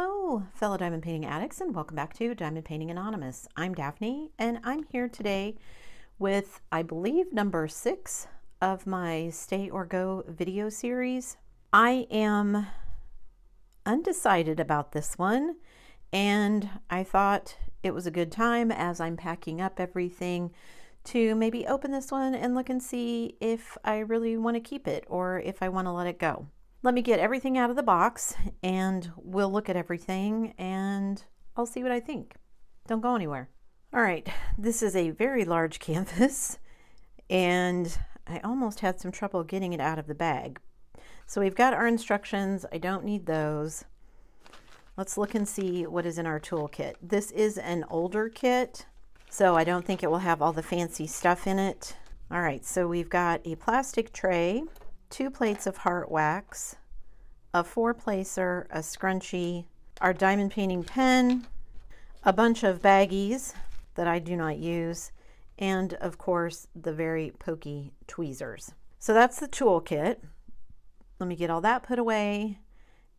Hello, fellow diamond painting addicts, and welcome back to Diamond Painting Anonymous. I'm Daphne, and I'm here today with, I believe, number 6 of my Stay or Go video series. I am undecided about this one, and I thought it was a good time as I'm packing up everything to maybe open this one and look and see if I really want to keep it or if I want to let it go. Let me get everything out of the box and we'll look at everything and I'll see what I think. Don't go anywhere. All right, this is a very large canvas and I almost had some trouble getting it out of the bag. So we've got our instructions. I don't need those. Let's look and see what is in our toolkit. This is an older kit, so I don't think it will have all the fancy stuff in it. All right, so we've got a plastic tray, 2 plates of heart wax, a 4-placer, a scrunchie, our diamond painting pen, a bunch of baggies that I do not use, and of course the very pokey tweezers. So that's the toolkit. Let me get all that put away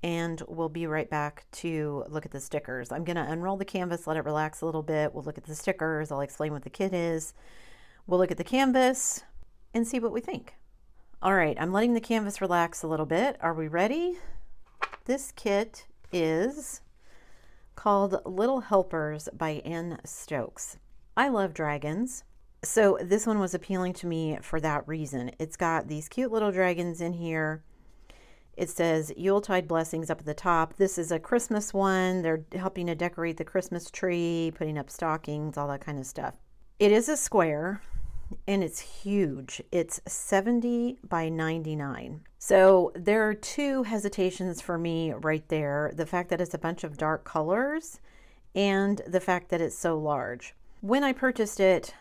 and we'll be right back to look at the stickers. I'm gonna unroll the canvas, let it relax a little bit. We'll look at the stickers. I'll explain what the kit is. We'll look at the canvas and see what we think. All right, I'm letting the canvas relax a little bit. Are we ready? This kit is called Little Helpers by Ann Stokes. I love dragons, so this one was appealing to me for that reason. It's got these cute little dragons in here. It says Yuletide Blessings up at the top. This is a Christmas one. They're helping to decorate the Christmas tree, putting up stockings, all that kind of stuff. It is a square. And it's huge. It's 70 by 99. So there are 2 hesitations for me right there. The fact that it's a bunch of dark colors and the fact that it's so large. When I purchased it,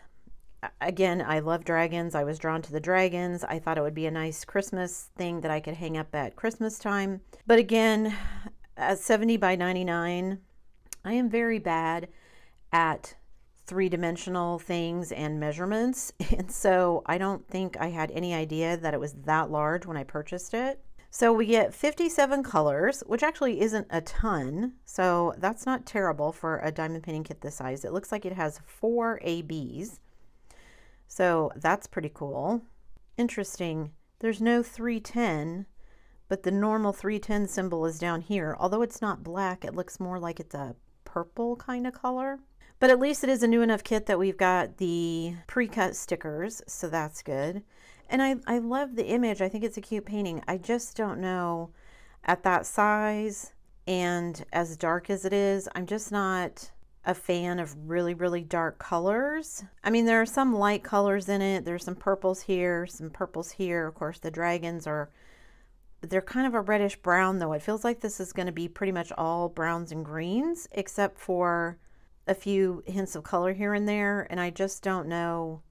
again, I love dragons. I was drawn to the dragons. I thought it would be a nice Christmas thing that I could hang up at Christmas time. But again, at 70 by 99, I am very bad at 3-dimensional things and measurements, and so I don't think I had any idea that it was that large when I purchased it. So we get 57 colors, which actually isn't a ton, so that's not terrible for a diamond painting kit this size. It looks like it has 4 ABs, so that's pretty cool. Interesting, there's no 310, but the normal 310 symbol is down here. Although it's not black, it looks more like it's a purple kind of color. But at least it is a new enough kit that we've got the pre-cut stickers, so that's good. And I love the image. I think it's a cute painting. I just don't know, at that size and as dark as it is, I'm just not a fan of really, really dark colors. I mean, there are some light colors in it. There's some purples here, some purples here. Of course, the dragons they're kind of a reddish brown though. It feels like this is going to be pretty much all browns and greens, except for a few hints of color here and there, and I just don't know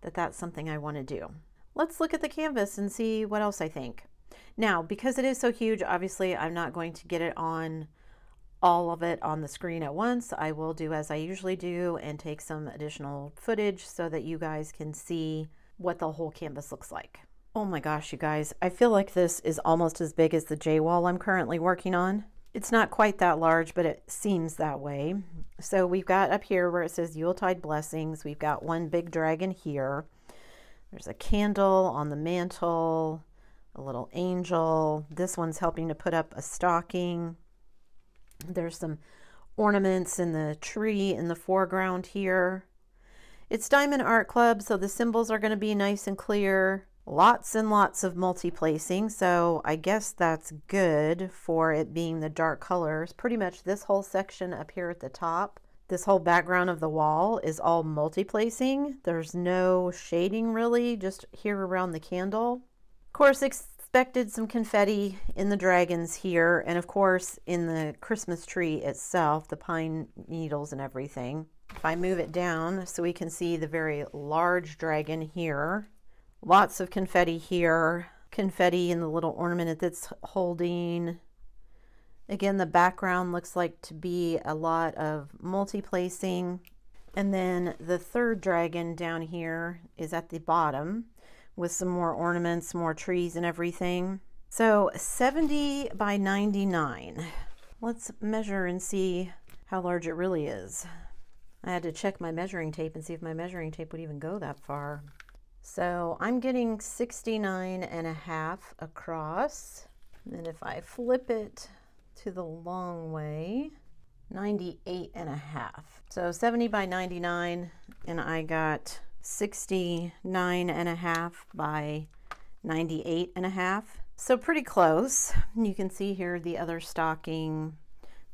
that that's something I want to do. Let's look at the canvas and see what else I think. Now, because it is so huge, obviously I'm not going to get it on all of it on the screen at once. I will do as I usually do and take some additional footage so that you guys can see what the whole canvas looks like. Oh my gosh, you guys, I feel like this is almost as big as the J wall I'm currently working on. It's not quite that large, but it seems that way. So we've got up here where it says Yuletide Blessings, we've got one big dragon here. There's a candle on the mantle, a little angel. This one's helping to put up a stocking. There's some ornaments in the tree in the foreground here. It's Diamond Art Club, so the symbols are going to be nice and clear. Lots and lots of multi-placing, so I guess that's good for it being the dark colors. Pretty much this whole section up here at the top, this whole background of the wall is all multi-placing. There's no shading really, just here around the candle. Of course, expected some confetti in the dragons here, and of course in the Christmas tree itself, the pine needles and everything. If I move it down so we can see the very large dragon here. Lots of confetti here, confetti in the little ornament that's holding. Again, the background looks like to be a lot of multi-placing. And then the third dragon down here is at the bottom with some more ornaments, more trees and everything. So 70 by 99. let's measure and see how large it really is. I had to check my measuring tape and see if my measuring tape would even go that far. So I'm getting 69.5 across. And then if I flip it to the long way, 98.5. So 70 by 99, and I got 69.5 by 98.5. So pretty close. You can see here the other stocking,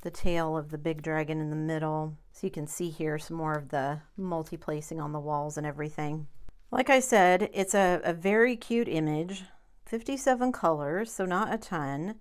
the tail of the big dragon in the middle. So you can see here some more of the multi-placing on the walls and everything. Like I said, it's a very cute image. 57 colors, so not a ton.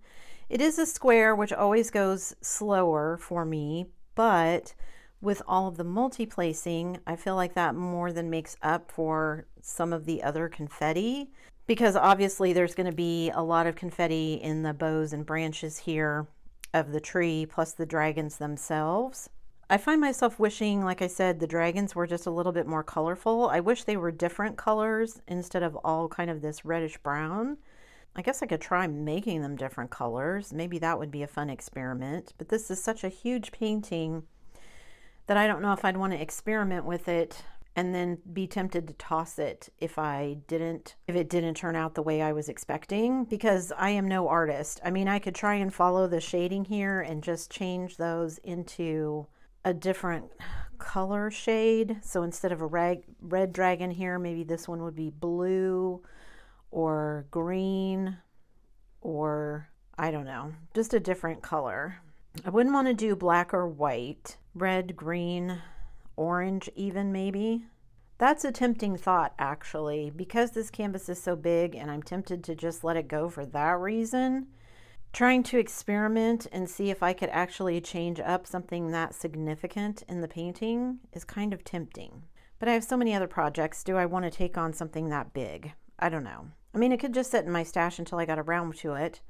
It is a square, which always goes slower for me, but with all of the multi-placing, I feel like that more than makes up for some of the other confetti, because obviously there's going to be a lot of confetti in the boughs and branches here of the tree, plus the dragons themselves. I find myself wishing, like I said, the dragons were just a little bit more colorful. I wish they were different colors instead of all kind of this reddish brown. I guess I could try making them different colors. Maybe that would be a fun experiment. But this is such a huge painting that I don't know if I'd want to experiment with it and then be tempted to toss it if it didn't turn out the way I was expecting, because I am no artist. I mean, I could try and follow the shading here and just change those into a different color shade. So instead of a red dragon here, maybe this one would be blue or green, or I don't know, just a different color. I wouldn't want to do black or white, red, green, orange even maybe. That's a tempting thought actually, because this canvas is so big and I'm tempted to just let it go for that reason. Trying to experiment and see if I could actually change up something that significant in the painting is kind of tempting. But I have so many other projects. Do I want to take on something that big? I don't know. I mean, it could just sit in my stash until I got around to it,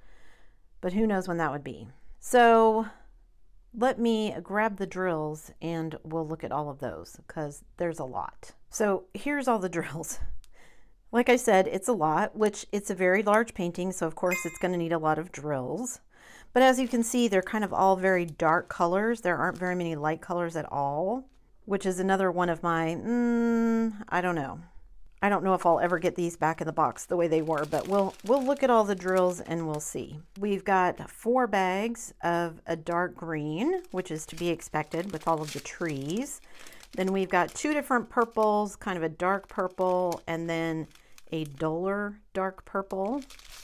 but who knows when that would be. So let me grab the drills and we'll look at all of those, because there's a lot. So here's all the drills. Like I said, it's a lot, which it's a very large painting, so of course it's going to need a lot of drills. But as you can see, they're kind of all very dark colors. There aren't very many light colors at all, which is another one of my, I don't know. I don't know if I'll ever get these back in the box the way they were, but we'll look at all the drills and we'll see. We've got 4 bags of a dark green, which is to be expected with all of the trees. Then we've got 2 different purples, kind of a dark purple, and then a duller dark purple.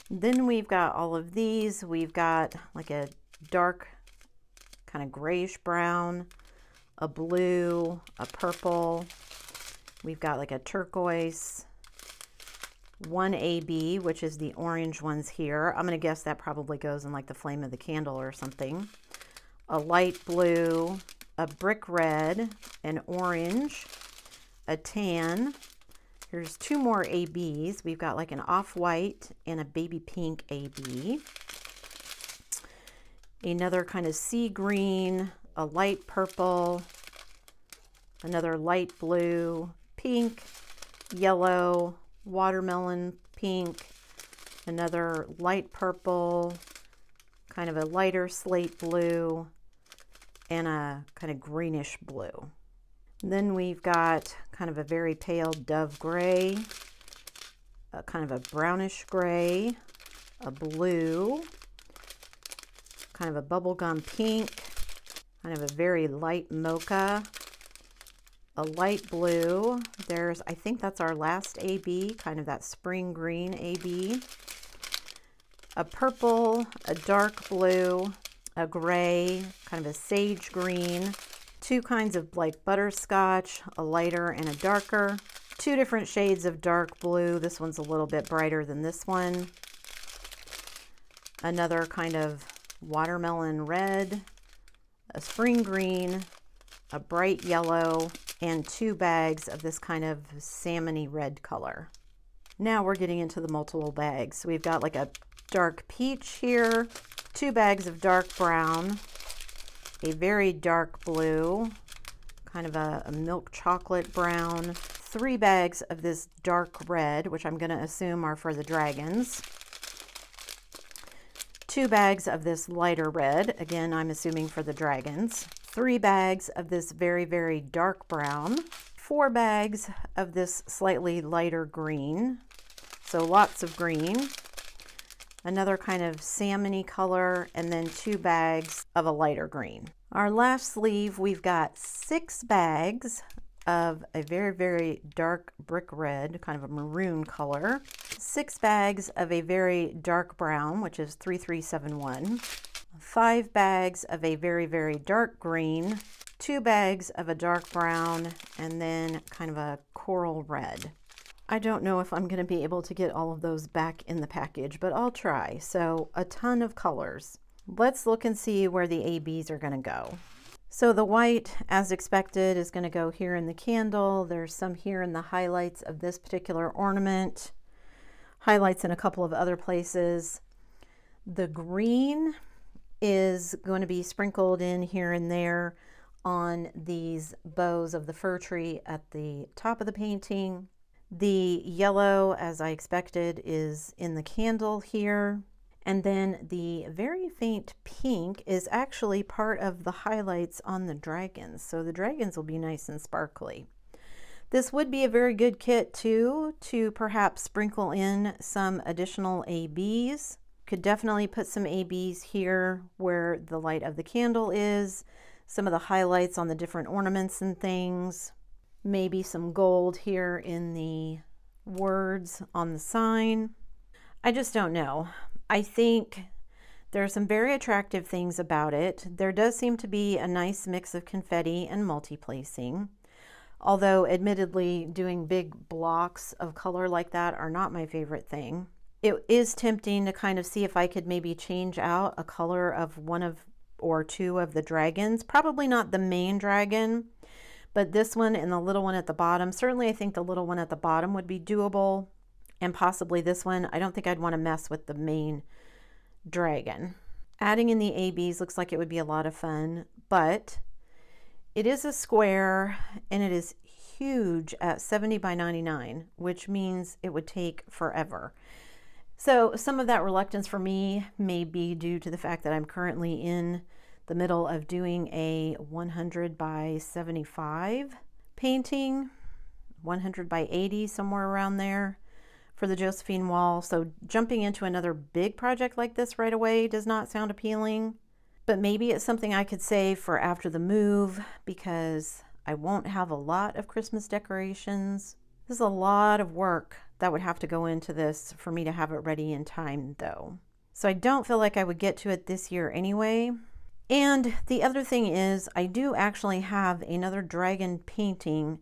Then we've got all of these. We've got like a dark kind of grayish brown, a blue, a purple. We've got like a turquoise, 1 AB, which is the orange ones here. I'm going to guess that probably goes in like the flame of the candle or something. A light blue, a brick red, an orange, a tan. Here's 2 more ABs. We've got like an off-white and a baby pink AB. Another kind of sea green, a light purple, another light blue, pink, yellow, watermelon pink, another light purple, kind of a lighter slate blue, and a kind of greenish blue. Then we've got kind of a very pale dove gray, a kind of a brownish gray, a blue, kind of a bubblegum pink, kind of a very light mocha, a light blue. There's, I think that's our last AB, kind of that spring green AB, a purple, a dark blue, a gray, kind of a sage green, 2 kinds of like butterscotch, a lighter and a darker, 2 different shades of dark blue. This one's a little bit brighter than this one. Another kind of watermelon red, a spring green, a bright yellow, and 2 bags of this kind of salmony red color. Now we're getting into the multiple bags. So we've got like a dark peach here, 2 bags of dark brown, a very dark blue, kind of a milk chocolate brown, 3 bags of this dark red, which I'm going to assume are for the dragons, 2 bags of this lighter red, again I'm assuming for the dragons, 3 bags of this very, very dark brown, 4 bags of this slightly lighter green, so lots of green, another kind of salmony color, and then 2 bags of a lighter green. Our last sleeve, we've got 6 bags of a very, very dark brick red, kind of a maroon color, 6 bags of a very dark brown, which is 3371, 5 bags of a very, very dark green, 2 bags of a dark brown, and then kind of a coral red. I don't know if I'm going to be able to get all of those back in the package, but I'll try. So a ton of colors. Let's look and see where the ABs are going to go. So the white, as expected, is going to go here in the candle. There's some here in the highlights of this particular ornament. Highlights in a couple of other places. The green is going to be sprinkled in here and there on these bows of the fir tree at the top of the painting. The yellow, as I expected, is in the candle here. And then the very faint pink is actually part of the highlights on the dragons. So the dragons will be nice and sparkly. This would be a very good kit too, to perhaps sprinkle in some additional ABs. Could definitely put some ABs here where the light of the candle is, some of the highlights on the different ornaments and things, maybe some gold here in the words on the sign. I just don't know. I think there are some very attractive things about it. There does seem to be a nice mix of confetti and multi-placing, although admittedly doing big blocks of color like that are not my favorite thing. It is tempting to kind of see if I could maybe change out a color of one of or 2 of the dragons. Probably not the main dragon, but this one and the little one at the bottom. Certainly I think the little one at the bottom would be doable, and possibly this one. I don't think I'd want to mess with the main dragon. Adding in the ABs looks like it would be a lot of fun, but it is a square and it is huge at 70 by 99, which means it would take forever. So some of that reluctance for me may be due to the fact that I'm currently in the middle of doing a 100 by 75 painting, 100 by 80, somewhere around there, for the Josephine wall. So jumping into another big project like this right away does not sound appealing, but maybe it's something I could save for after the move, because I won't have a lot of Christmas decorations. This is a lot of work that would have to go into this for me to have it ready in time though. So I don't feel like I would get to it this year anyway. And the other thing is, I do actually have another dragon painting.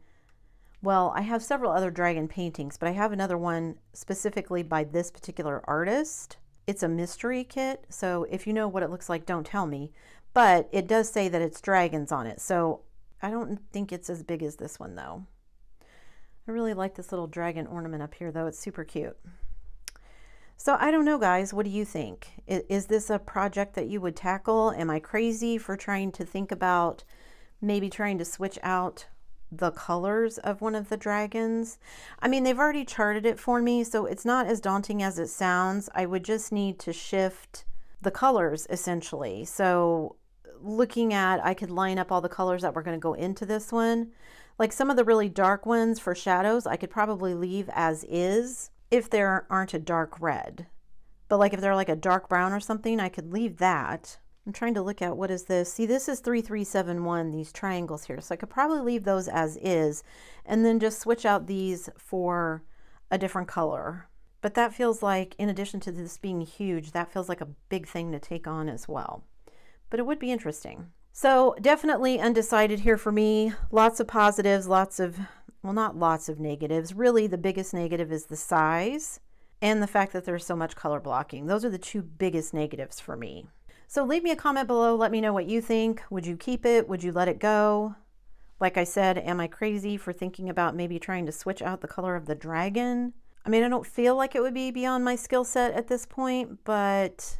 Well, I have several other dragon paintings, but I have another one specifically by this particular artist. It's a mystery kit, so if you know what it looks like, don't tell me. But it does say that it's dragons on it, so I don't think it's as big as this one though. I really like this little dragon ornament up here though. It's super cute. So I don't know, guys, what do you think? Is this a project that you would tackle? Am I crazy for trying to think about maybe trying to switch out the colors of one of the dragons? I mean, they've already charted it for me, so it's not as daunting as it sounds. I would just need to shift the colors essentially. So looking at, I could line up all the colors that were going to go into this one. Like some of the really dark ones for shadows, I could probably leave as is if there aren't a dark red. But like if they're like a dark brown or something, I could leave that. I'm trying to look at, what is this? See, this is 3371, these triangles here. So I could probably leave those as is and then just switch out these for a different color. But that feels like, in addition to this being huge, that feels like a big thing to take on as well. But it would be interesting. So definitely undecided here for me. Lots of positives, lots of, well, not lots of negatives. Really, the biggest negative is the size and the fact that there's so much color blocking. Those are the 2 biggest negatives for me. So leave me a comment below. Let me know what you think. Would you keep it? Would you let it go? Like I said, am I crazy for thinking about maybe trying to switch out the color of the dragon? I mean, I don't feel like it would be beyond my skill set at this point, but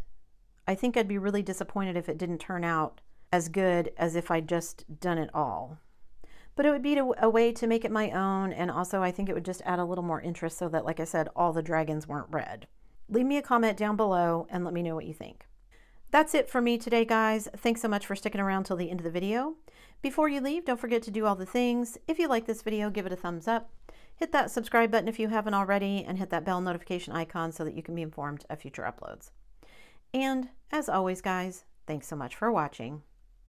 I think I'd be really disappointed if it didn't turn out as good as if I'd just done it all. But it would be a way to make it my own, and also I think it would just add a little more interest so that, like I said, all the dragons weren't red. Leave me a comment down below and let me know what you think. That's it for me today, guys. Thanks so much for sticking around till the end of the video. Before you leave, don't forget to do all the things. If you like this video, give it a thumbs up. Hit that subscribe button if you haven't already, and hit that bell notification icon so that you can be informed of future uploads. And as always, guys, thanks so much for watching.